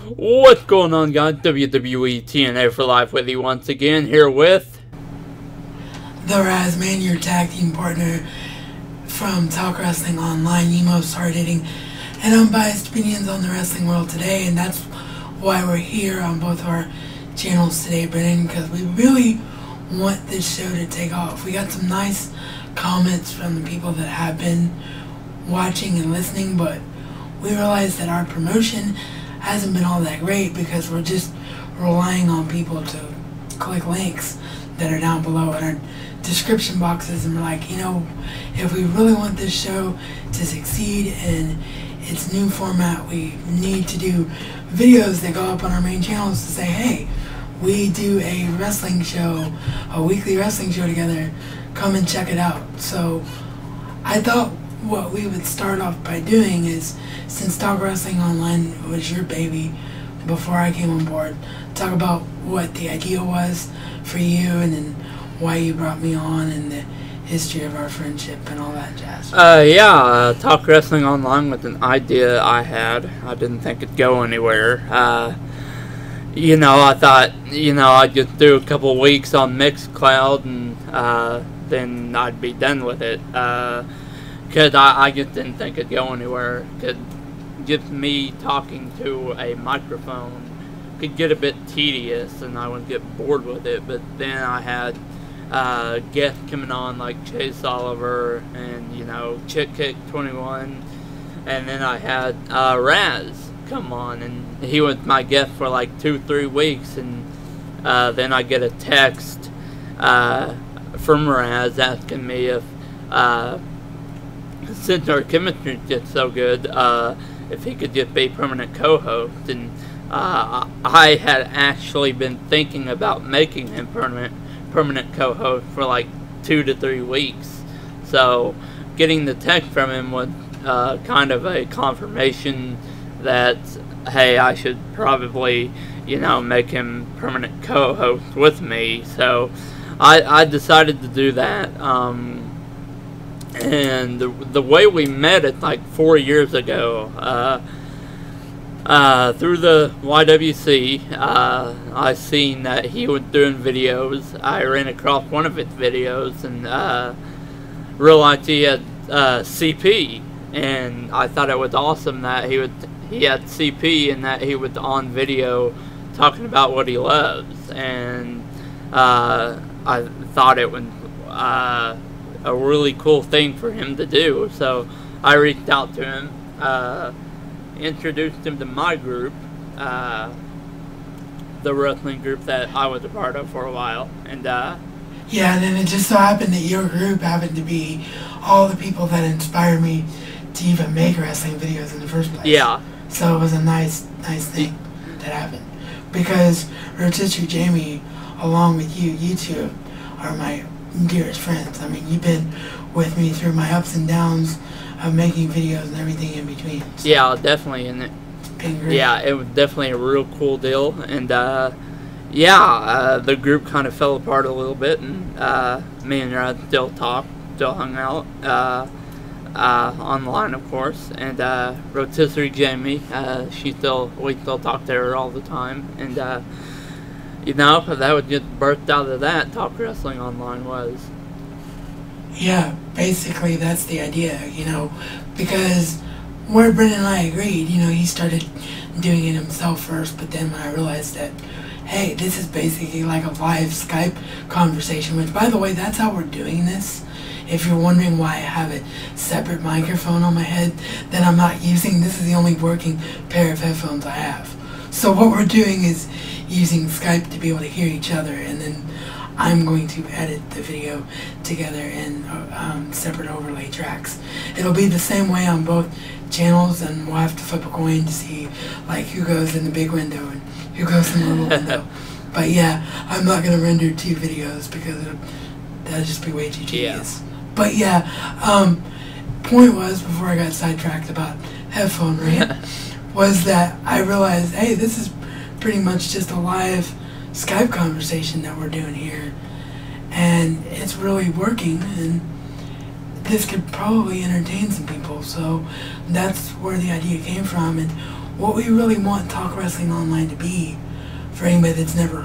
What's going on, guys? WWE TNA for Life with you once again, here with The Razman, your tag team partner from Talk Wrestling Online, most hard-hitting and unbiased opinions on the wrestling world today, and that's why we're here on both our channels today, Brennan, because we really want this show to take off. We got some nice comments from the people that have been watching and listening, but we realized that our promotion hasn't been all that great because we're just relying on people to click links that are down below in our description boxes, and we're like, if we really want this show to succeed in its new format, we need to do videos that go up on our main channels to say, hey, we do a wrestling show, a weekly wrestling show together, come and check it out. So I thought what we would start off by doing is, since Talk Wrestling Online was your baby before I came on board, talk about what the idea was for you and then why you brought me on and the history of our friendship and all that jazz. Talk Wrestling Online was an idea I had. I didn't think it'd go anywhere. I thought, I'd get through a couple weeks on Mixcloud and then I'd be done with it. Because I just didn't think it'd go anywhere. Because just me talking to a microphone could get a bit tedious and I would get bored with it. But then I had guests coming on like Chase Oliver and, Chick Kick 21. And then I had Raz come on, and he was my guest for like 2-3 weeks. And then I get a text from Raz asking me if since our chemistry is just so good, if he could just be permanent co-host. And I had actually been thinking about making him permanent co-host for like 2 to 3 weeks. So getting the text from him was kind of a confirmation that, hey, I should probably, make him permanent co-host with me. So I decided to do that. And the way we met it like 4 years ago, through the YWC, I seen that he was doing videos. I ran across one of his videos and realized he had CP, and I thought it was awesome that he had CP and that he was on video talking about what he loves. And I thought it was a really cool thing for him to do. So I reached out to him, introduced him to my group, the wrestling group that I was a part of for a while, and yeah, and then it just so happened that your group happened to be all the people that inspired me to even make wrestling videos in the first place. Yeah. So it was a nice thing that happened, because Rotisserie Jamie, along with you two are my dearest friends. I mean, you've been with me through my ups and downs of making videos and everything in between. So yeah, definitely. And it's been great. Yeah, it was definitely a real cool deal. And the group kind of fell apart a little bit, and me and Rod still talk, still hung out online, of course. And Rotisserie Jamie, we still talk to her all the time. And that was just birthed out of that. Talk Wrestling Online was. Yeah, basically that's the idea, because where Brendan and I agreed, he started doing it himself first, but then when I realized that, hey, this is basically like a live Skype conversation, which, by the way, that's how we're doing this. If you're wondering why I have a separate microphone on my head that I'm not using, this is the only working pair of headphones I have. So what we're doing is using Skype to be able to hear each other, and then I'm going to edit the video together in separate overlay tracks. It'll be the same way on both channels, and we'll have to flip a coin to see like who goes in the big window and who goes in the little window. But yeah, I'm not going to render 2 videos because that'll just be way too tedious. Yeah. But yeah, point was, before I got sidetracked about headphone rant, was that I realized, hey, this is pretty much just a live Skype conversation that we're doing here, and it's really working, and this could probably entertain some people. So that's where the idea came from, and what we really want Talk Wrestling Online to be, for anybody that's never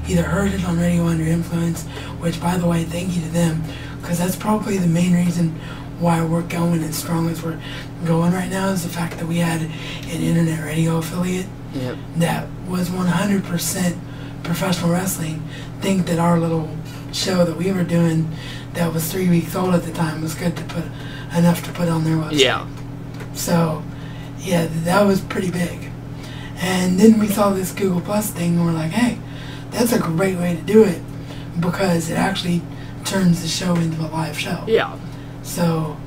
either heard it on Radio Under Influence, which, by the way, thank you to them, because that's probably the main reason why we're going as strong as we're going right now, is the fact that we had an internet radio affiliate that was 100% professional wrestling. Think that our little show that we were doing that was 3 weeks old at the time was good to put enough to put on their website. Yeah. So, yeah, that was pretty big. And then we saw this Google Plus thing, and we're like, hey, that's a great way to do it, because it actually turns the show into a live show. Yeah. So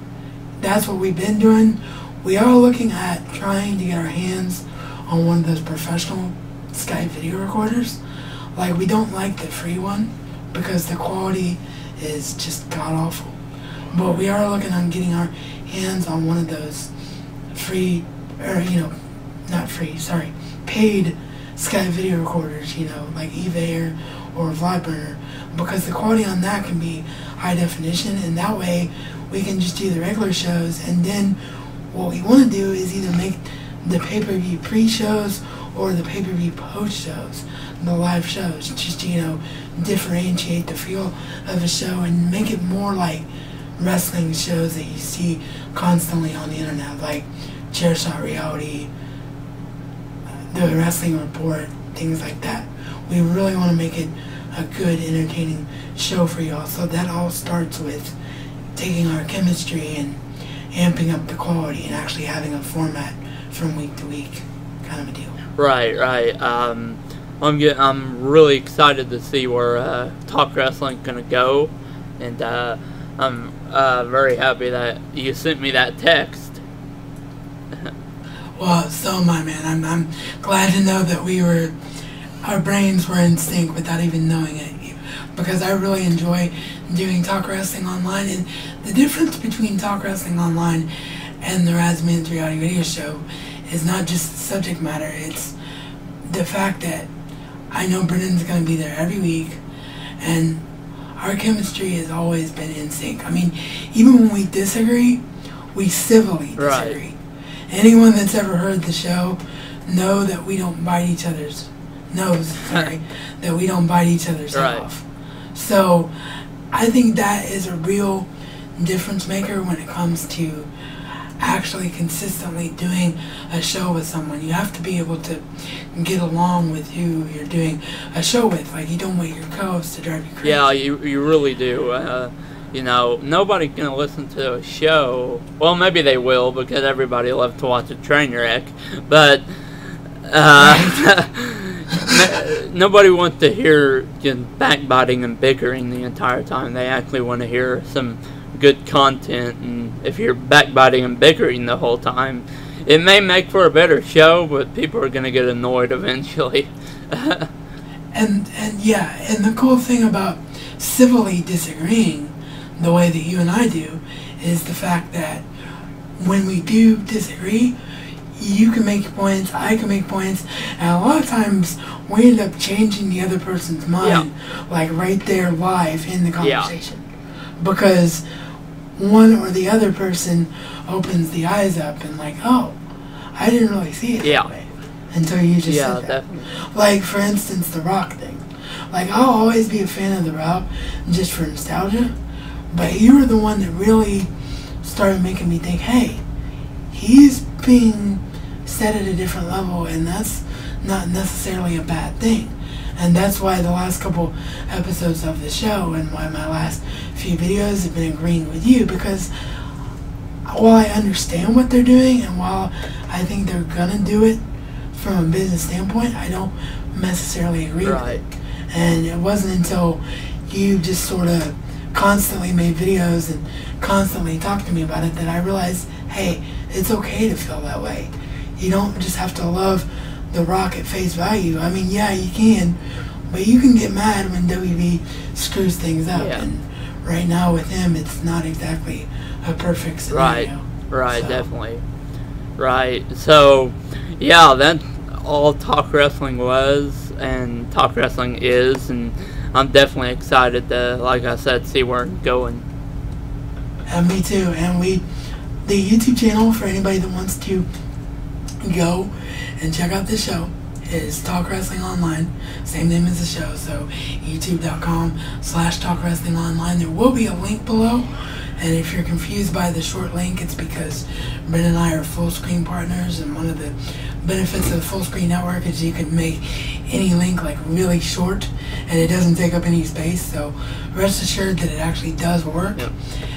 that's what we've been doing. We are looking at trying to get our hands on one of those professional Skype video recorders. Like, we don't like the free one because the quality is just god-awful. But we are looking on getting our hands on one of those free, or, paid Skype video recorders, like eBay or Vlogburner, because the quality on that can be high definition, and that way we can just do the regular shows, and then what we want to do is either make the pay-per-view pre-shows or the pay-per-view post-shows, the live shows, just to, differentiate the feel of a show and make it more like wrestling shows that you see constantly on the internet, like Chairshot Reality, the Wrestling Report, things like that. We really want to make it a good, entertaining show for y'all. So that all starts with taking our chemistry and amping up the quality and actually having a format from week to week, kind of a deal. Right. I'm really excited to see where Talk Wrestling's gonna go, and I'm very happy that you sent me that text. Well, so am I, man. I'm glad to know that our brains were in sync without even knowing it, because I really enjoy doing Talk Wrestling Online. And the difference between Talk Wrestling Online and the Razman's Reality Radio Show is not just the subject matter, it's the fact that I know Brennan's going to be there every week, and our chemistry has always been in sync. I mean, even when we disagree, we civilly disagree. Right. Anyone that's ever heard the show know that we don't bite each other's that we don't bite each other's head off. So I think that is a real difference maker when it comes to actually consistently doing a show with someone. You have to be able to get along with who you're doing a show with. Like, you don't want your co-host to drive you crazy. Yeah, you really do. Nobody's going to listen to a show. Well, maybe they will, because everybody loves to watch a train wreck. But nobody wants to hear just backbiting and bickering the entire time. They actually want to hear some good content, and if you're backbiting and bickering the whole time, it may make for a better show, but people are going to get annoyed eventually. and the cool thing about civilly disagreeing the way that you and I do is the fact that when we do disagree, you can make points, I can make points, and a lot of times we end up changing the other person's mind, like right there live in the conversation, because one or the other person opens the eyes up and like, oh, I didn't really see it that way until you just said that. Definitely. Like, for instance, the Rock thing. Like, I'll always be a fan of the Rock just for nostalgia, but you were the one that really started making me think, hey, he's being set at a different level, and that's not necessarily a bad thing. And that's why the last couple episodes of the show and why my last few videos have been agreeing with you, because while I understand what they're doing and while I think they're gonna do it from a business standpoint, I don't necessarily agree with it. And it wasn't until you just sort of constantly made videos and constantly talked to me about it that I realized, hey, it's okay to feel that way. You don't just have to love The Rock at face value. I mean, yeah, you can, but you can get mad when WB screws things up. And right now with him, it's not exactly a perfect scenario. Right, so. Definitely. Right. So, yeah, that's all Talk Wrestling was and Talk Wrestling is, and I'm definitely excited to, like I said, see where it's going. And me too. And the YouTube channel, for anybody that wants to go and check out the show. It's Talk Wrestling Online, same name as the show, so youtube.com/Talk Wrestling Online. There will be a link below, and if you're confused by the short link, it's because Brent and I are full screen partners, and one of the benefits of the full screen network is you can make any link like really short, and it doesn't take up any space, so rest assured that it actually does work. Yep.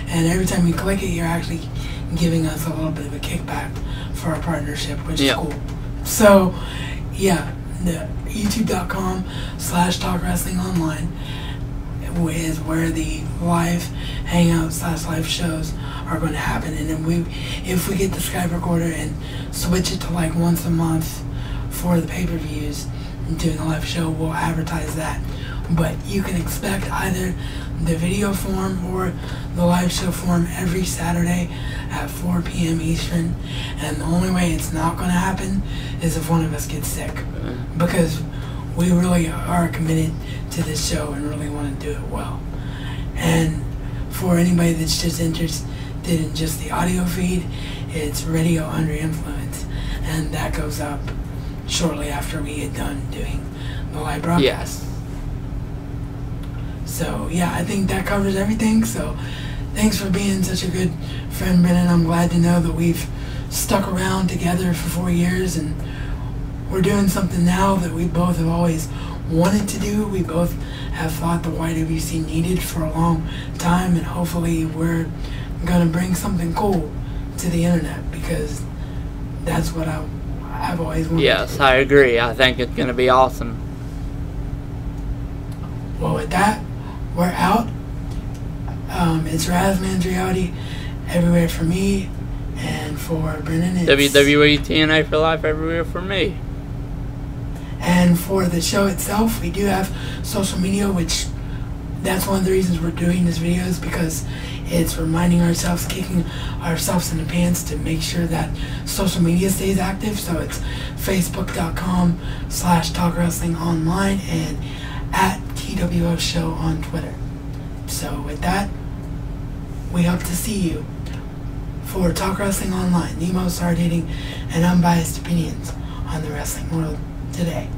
And every time you click it, you're actually giving us a little bit of a kickback for our partnership, which is cool. So, yeah, the youtube.com/Talk Wrestling Online is where the live hangout/live shows are going to happen. And then if we get the Skype recorder and switch it to like once a month for the pay-per-views and doing a live show, we'll advertise that. But you can expect either the video form or the live show form every Saturday at 4 p.m. Eastern. And the only way it's not going to happen is if one of us gets sick. Because we really are committed to this show and really want to do it well. And for anybody that's just interested in just the audio feed, it's Radio Under Influence. And that goes up shortly after we get done doing the live broadcast. Yes. So, yeah, I think that covers everything. So, thanks for being such a good friend, Brennan. I'm glad to know that we've stuck around together for 4 years, and we're doing something now that we both have always wanted to do. We both have thought the YWC needed for a long time, and hopefully we're going to bring something cool to the internet, because that's what I've always wanted. Yes, I agree. I think it's going to be awesome. Well, with that, we're out. It's Razman's Reality everywhere for me, and for Brennan it's WWE TNA for life everywhere for me. And for the show itself, we do have social media, which that's one of the reasons we're doing this video, is because it's reminding ourselves, kicking ourselves in the pants to make sure that social media stays active. So it's facebook.com/Talk Wrestling Online and at TWO Show on Twitter. So with that, we hope to see you for Talk Wrestling Online, the most hard-hitting and unbiased opinions on the wrestling world today.